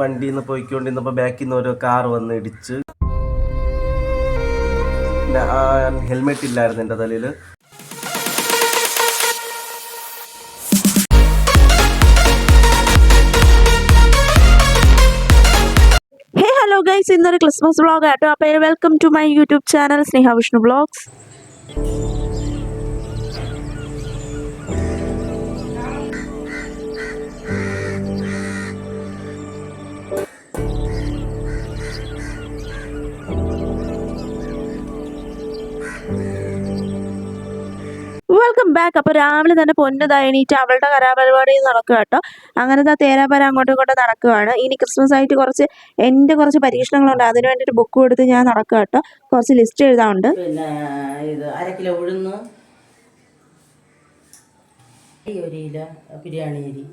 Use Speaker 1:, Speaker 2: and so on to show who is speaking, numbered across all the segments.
Speaker 1: വണ്ടിയിൽ നിന്ന് പോയിക്കൊണ്ടിരുന്നപ്പോൾ ബാക്കിൽ നിന്ന് ഒരു കാർ വന്ന് ഇടിച്ച്. ഹെൽമെറ്റ് ഇല്ലായിരുന്നു എൻ്റെ തലയിൽ.
Speaker 2: ഹലോ ഗൈസ്, ഇന്നൊരു ക്രിസ്മസ് വ്ളോഗ് ആട്ടോ. അപ്പോൾ welcome to my YouTube channel Sneha Vishnu vlogs. Welcome back. അപ്പോൾ രാവിലെ തന്നെ പൊന്നതാ എണീറ്റ് അവളുടെ കലാപരിപാടി നടക്കുക കേട്ടോ. അങ്ങനത്തെ തേരാപര അങ്ങോട്ടും ഇങ്ങോട്ടും നടക്കുകയാണ്. ഇനി ക്രിസ്മസ് ആയിട്ട് എൻ്റെ കുറച്ച് പരീക്ഷണങ്ങളുണ്ട്. അതിന് വേണ്ടിയിട്ട് ബുക്ക് എടുത്ത് ഞാൻ നടക്കുക കേട്ടോ. കുറച്ച് ലിസ്റ്റ് എഴുതാറുണ്ട്.
Speaker 3: പിന്നെ ഇത് 1/2 കിലോ ഉഴുന്ന്, 1 കിലോ ബിരിയാണി അരി.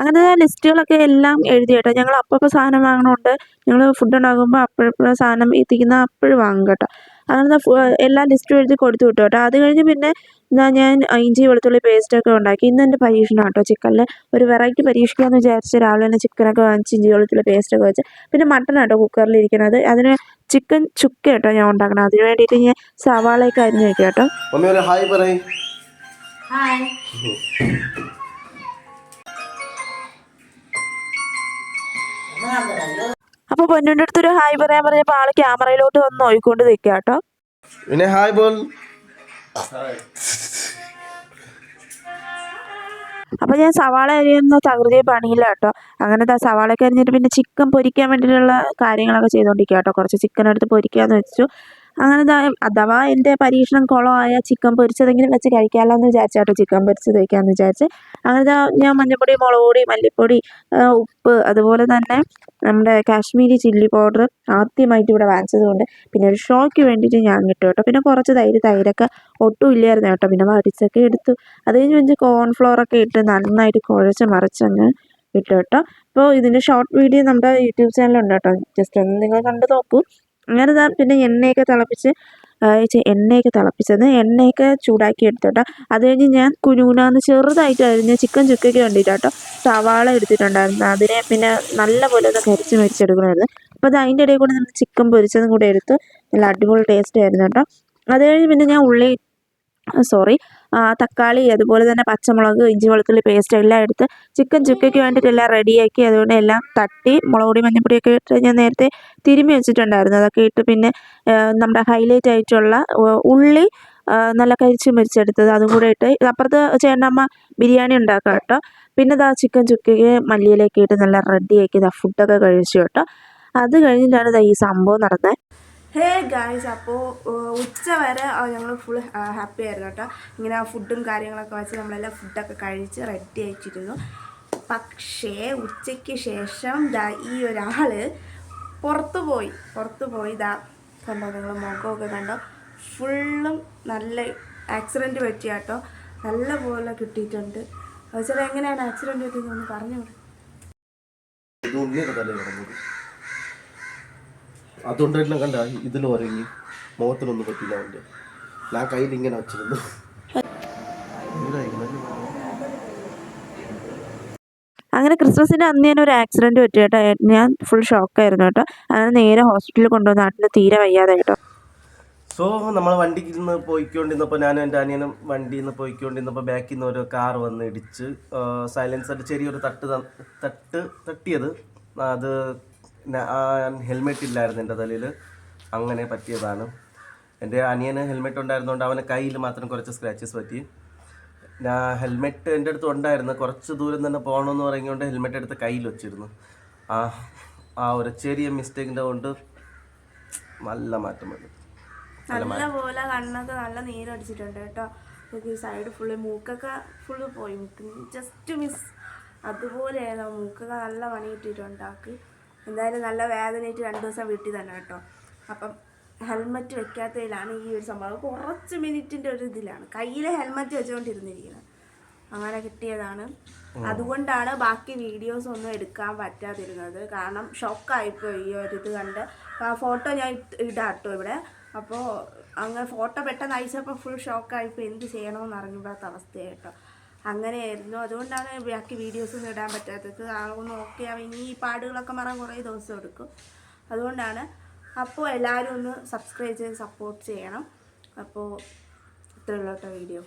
Speaker 2: അങ്ങനെ ലിസ്റ്റുകളൊക്കെ എല്ലാം എഴുതി കേട്ടോ. ഞങ്ങൾ അപ്പോൾ സാധനം വാങ്ങണോണ്ട് ഞങ്ങൾ ഫുഡ് ഉണ്ടാകുമ്പോൾ അപ്പോഴപ്പോഴും സാധനം എത്തിക്കുന്ന അപ്പോഴും വാങ്ങും കേട്ടോ. അങ്ങനത്തെ എല്ലാ ലിസ്റ്റും എഴുതി കൊടുത്തു വിട്ടു കേട്ടോ. അത് കഴിഞ്ഞ് പിന്നെ ഞാൻ ഇഞ്ചി വെളുത്തുള്ളി പേസ്റ്റൊക്കെ ഉണ്ടാക്കി. ഇന്ന് എൻ്റെ പരീക്ഷണം കേട്ടോ. ചിക്കനിൽ ഒരു വെറൈറ്റി പരീക്ഷിക്കാമെന്ന് വിചാരിച്ച് രാവിലെ തന്നെ ചിക്കനൊക്കെ വാങ്ങിച്ച് ഇഞ്ചി വെളുത്തുള്ളി പേസ്റ്റൊക്കെ വെച്ച്. പിന്നെ മട്ടൺ കേട്ടോ കുക്കറിലിരിക്കുന്നത്. അതിന് ചിക്കൻ ചുക്ക കേട്ടോ ഞാൻ ഉണ്ടാക്കണം. അതിന് വേണ്ടിയിട്ട് ഞാൻ സവാളയൊക്കെ അരിഞ്ഞ് വയ്ക്കാം കേട്ടോ. അപ്പൊ പൊന്നിൻ്റെ അടുത്തൊരു ഹായ് പറയാൻ പറഞ്ഞപ്പോൾ ആള് ക്യാമറയിലോട്ട് വന്ന് നോയിക്കൊണ്ട് നിൽക്കുക കേട്ടോ.
Speaker 1: പിന്നെ ഹായ് ബോൾ.
Speaker 2: അപ്പോൾ ഞാൻ സവാള അരിയുന്ന തകൃതിയെ പണിയില്ല കേട്ടോ. അങ്ങനത്തെ സവാളയൊക്കെ അരിഞ്ഞിട്ട് പിന്നെ ചിക്കൻ പൊരിക്കാൻ വേണ്ടിയിട്ടുള്ള കാര്യങ്ങളൊക്കെ ചെയ്തുകൊണ്ടിരിക്കുക കേട്ടോ. കുറച്ച് ചിക്കൻ എടുത്ത് പൊരിക്കാമെന്ന് വെച്ചു. അങ്ങനെ അഥവാ എൻ്റെ പരീക്ഷണം കുളമായ ചിക്കൻ പൊരിച്ചതെങ്കിലും വെച്ച് കഴിക്കാമല്ലോ എന്ന് വിചാരിച്ചാട്ടോ ചിക്കൻ പൊരിച്ചത് വയ്ക്കാമെന്ന് വിചാരിച്ച്. അങ്ങനെ ഞാൻ മഞ്ഞൾപ്പൊടി, മുളക് പൊടി, മല്ലിപ്പൊടി, ഉപ്പ്, അതുപോലെ തന്നെ നമ്മുടെ കാശ്മീരി ചില്ലി പൗഡർ ആദ്യമായിട്ട് ഇവിടെ വാങ്ങിച്ചത് കൊണ്ട് പിന്നെ ഒരു ഷോയ്ക്ക് വേണ്ടിയിട്ട് ഞാൻ കിട്ടും കേട്ടോ. പിന്നെ കുറച്ച് തൈരൊക്കെ ഒട്ടും ഇല്ലായിരുന്നു കേട്ടോ. പിന്നെ വടിച്ചൊക്കെ എടുത്തു. അത് കഴിഞ്ഞ് വെച്ച് കോൺഫ്ലോറൊക്കെ ഇട്ട് നന്നായിട്ട് കുഴച്ച് മറിച്ചങ്ങ് ഇട്ടു കേട്ടോ. അപ്പോൾ ഇതിൻ്റെ ഷോർട്ട് വീഡിയോ നമ്മുടെ യൂട്യൂബ് ചാനലുണ്ട് കേട്ടോ. ജസ്റ്റ് ഒന്ന് നിങ്ങൾ കണ്ടു നോക്കൂ. അങ്ങനെ പിന്നെ എണ്ണയൊക്കെ തിളപ്പിച്ചത് എണ്ണയൊക്കെ ചൂടാക്കി എടുത്തോട്ടോ. അത് കഴിഞ്ഞ് ഞാൻ കുനുകുനാന്ന് ചെറുതായിട്ട് അരിഞ്ഞ് ചിക്കൻ ചുക്കയ്ക്ക് വേണ്ടിയിട്ട് കേട്ടോ സവാള എടുത്തിട്ടുണ്ടായിരുന്നു. അതിനെ പിന്നെ നല്ല പോലെ ഒന്ന് കരിച്ച് മരിച്ചെടുക്കണമായിരുന്നു. അപ്പോൾ അത് അതിൻ്റെ ഇടയിൽ കൂടെ നമ്മൾ ചിക്കൻ പൊരിച്ചതും കൂടെ എടുത്ത് നല്ല അടിപൊളി ടേസ്റ്റ് ആയിരുന്നു കേട്ടോ. അത് കഴിഞ്ഞ് പിന്നെ ഞാൻ തക്കാളി, അതുപോലെ തന്നെ പച്ചമുളക്, ഇഞ്ചി വെളുത്തുള്ളി പേസ്റ്റ് എല്ലാം എടുത്ത് ചിക്കൻ ചുക്കയ്ക്ക് വേണ്ടിയിട്ട് എല്ലാം റെഡിയാക്കി. അതുകൊണ്ട് എല്ലാം തട്ടി മുളക് പൊടി മഞ്ഞൾപ്പൊടിയൊക്കെ ഇട്ട് ഞാൻ നേരത്തെ തിരുമ്മി വെച്ചിട്ടുണ്ടായിരുന്നു. അതൊക്കെ ഇട്ട് പിന്നെ നമ്മുടെ ഹൈലൈറ്റ് ആയിട്ടുള്ള ഉള്ളി നല്ല കരിച്ച് മരിച്ചെടുത്തത് അതും കൂടെ ഇട്ട് അപ്പുറത്ത് ചേട്ടനമ്മ ബിരിയാണി ഉണ്ടാക്കാം കേട്ടോ. പിന്നെ ചിക്കൻ ചുക്കയ്ക്ക് മല്ലിയിലേക്ക് ഇട്ട് നല്ല റെഡിയാക്കി ഫുഡൊക്കെ കഴിച്ചു കേട്ടോ. അത് കഴിഞ്ഞിട്ടാണ് ഈ സംഭവം നടന്നത്. ഹേ ഗായ്സ്, അപ്പോൾ ഉച്ച വരെ ഞങ്ങൾ ഫുൾ ഹാപ്പി ആയിരുന്നു കേട്ടോ. ഇങ്ങനെ ഫുഡും കാര്യങ്ങളൊക്കെ വെച്ച് നമ്മളെല്ലാം ഫുഡൊക്കെ കഴിച്ച് റെഡി ആയിട്ടിരുന്നു. പക്ഷേ ഉച്ചയ്ക്ക് ശേഷം ഈ ഒരാൾ പുറത്തു പോയി കണ്ടോ, നിങ്ങൾ മുഖമൊക്കെ കണ്ടോ, ഫുള്ളും നല്ല ആക്സിഡൻറ്റ് പറ്റിയ കേട്ടോ. നല്ല പോലെ കിട്ടിയിട്ടുണ്ട്. ചേട്ടാ എങ്ങനെയാണ് ആക്സിഡൻറ്റ് പറ്റിയതെന്ന് പറഞ്ഞു.
Speaker 1: അതുകൊണ്ടെല്ലാം കണ്ട ഇതിൽ ഉറങ്ങി മുഖത്തിനൊന്നും പറ്റില്ല. അവൻ്റെ ഞാൻ കയ്യിൽ ഇങ്ങനെ വെച്ചിരുന്നു.
Speaker 2: അങ്ങനെ ക്രിസ്മസിൻ്റെ അന്ന് ഞാൻ ഒരു ആക്സിഡൻറ്റ് പറ്റി കേട്ടോ. ഞാൻ ഫുൾ ഷോക്കായിരുന്നു കേട്ടോ. അങ്ങനെ നേരെ ഹോസ്പിറ്റലിൽ കൊണ്ടുവന്ന് നാട്ടിൽ തീരെ വയ്യാതെ കേട്ടോ.
Speaker 1: സോ നമ്മൾ വണ്ടിയിൽ നിന്ന് പോയിക്കൊണ്ടിരുന്നപ്പോൾ ഞാനും എൻ്റെ അനിയനും വണ്ടിയിൽ നിന്ന് പോയിക്കൊണ്ടിരുന്നപ്പോൾ ബാക്കിൽ നിന്ന് ഒരു കാർ വന്ന് ഇടിച്ച്. സൈലൻസറിൽ ചെറിയൊരു തട്ടിയത്. അത് ഹെൽമെറ്റ് ഇല്ലായിരുന്നു എൻ്റെ തലയിൽ. അങ്ങനെ പറ്റിയതാണ്. എൻ്റെ അനിയന് ഹെൽമെറ്റ് ഉണ്ടായിരുന്നുകൊണ്ട് അവന് കയ്യിൽ മാത്രം കുറച്ച് സ്ക്രാച്ചസ് പറ്റി. ഞാൻ ഹെൽമെറ്റ് എൻ്റെ അടുത്ത് ഉണ്ടായിരുന്നു. കുറച്ച് ദൂരം തന്നെ പോകണമെന്ന് പറഞ്ഞുകൊണ്ട് ഹെൽമെറ്റ് എടുത്ത് കയ്യിൽ വെച്ചിരുന്നു. ആ ഒരു ചെറിയ മിസ്റ്റേക്കിൻ്റെ കൊണ്ട് നല്ല മാറ്റം വന്നു.
Speaker 2: നല്ല പോലെ കണ്ണൊക്കെ നല്ല നീരടിച്ചിട്ടുണ്ട് കേട്ടോ. സൈഡ് ഫുള്ള് മൂക്കൊക്കെ ഫുള്ള് പോയി. ജസ്റ്റ് മിസ് അതുപോലെയായിരുന്നു. മൂക്കൊക്കെ നല്ല പണി കിട്ടിയിട്ടുണ്ടാക്കി. എന്തായാലും നല്ല വേദനയായിട്ട് 2 ദിവസം വീട്ടിൽ തന്നെ കേട്ടോ. അപ്പം ഹെൽമറ്റ് വെക്കാത്തതിലാണ് ഈ ഒരു സംഭവം. കുറച്ച് മിനിറ്റിൻ്റെ ഒരു ഇതിലാണ് കയ്യിൽ ഹെൽമറ്റ് വെച്ചുകൊണ്ടിരുന്നിരിക്കുന്നത്. അങ്ങനെ കിട്ടിയതാണ്. അതുകൊണ്ടാണ് ബാക്കി വീഡിയോസ് ഒന്നും എടുക്കാൻ പറ്റാതിരുന്നത്. കാരണം ഷോക്കായിപ്പോയി ഈ ഒരു ഇത് കണ്ട്. ഫോട്ടോ ഞാൻ ഇടാം കേട്ടോ ഇവിടെ. അപ്പോൾ അങ്ങനെ ഫോട്ടോ പെട്ടെന്ന് അയച്ചപ്പോൾ ഫുൾ ഷോക്കായിപ്പോൾ എന്ത് ചെയ്യണമെന്ന് അറിഞ്ഞില്ലാത്ത അവസ്ഥയായിട്ടോ. അങ്ങനെയായിരുന്നു. അതുകൊണ്ടാണ് ബാക്കി വീഡിയോസൊന്നും ഇടാൻ പറ്റാത്തത്. ഒന്ന് ഓക്കെ ആവും. ഇനി ഈ പാടുകളൊക്കെ മാറാൻ കുറേ ദിവസം എടുക്കും. അതുകൊണ്ടാണ്. അപ്പോൾ എല്ലാവരും ഒന്ന് സബ്സ്ക്രൈബ് ചെയ്ത് സപ്പോർട്ട് ചെയ്യണം. അപ്പോൾ ഇത്രയുള്ള വീഡിയോ.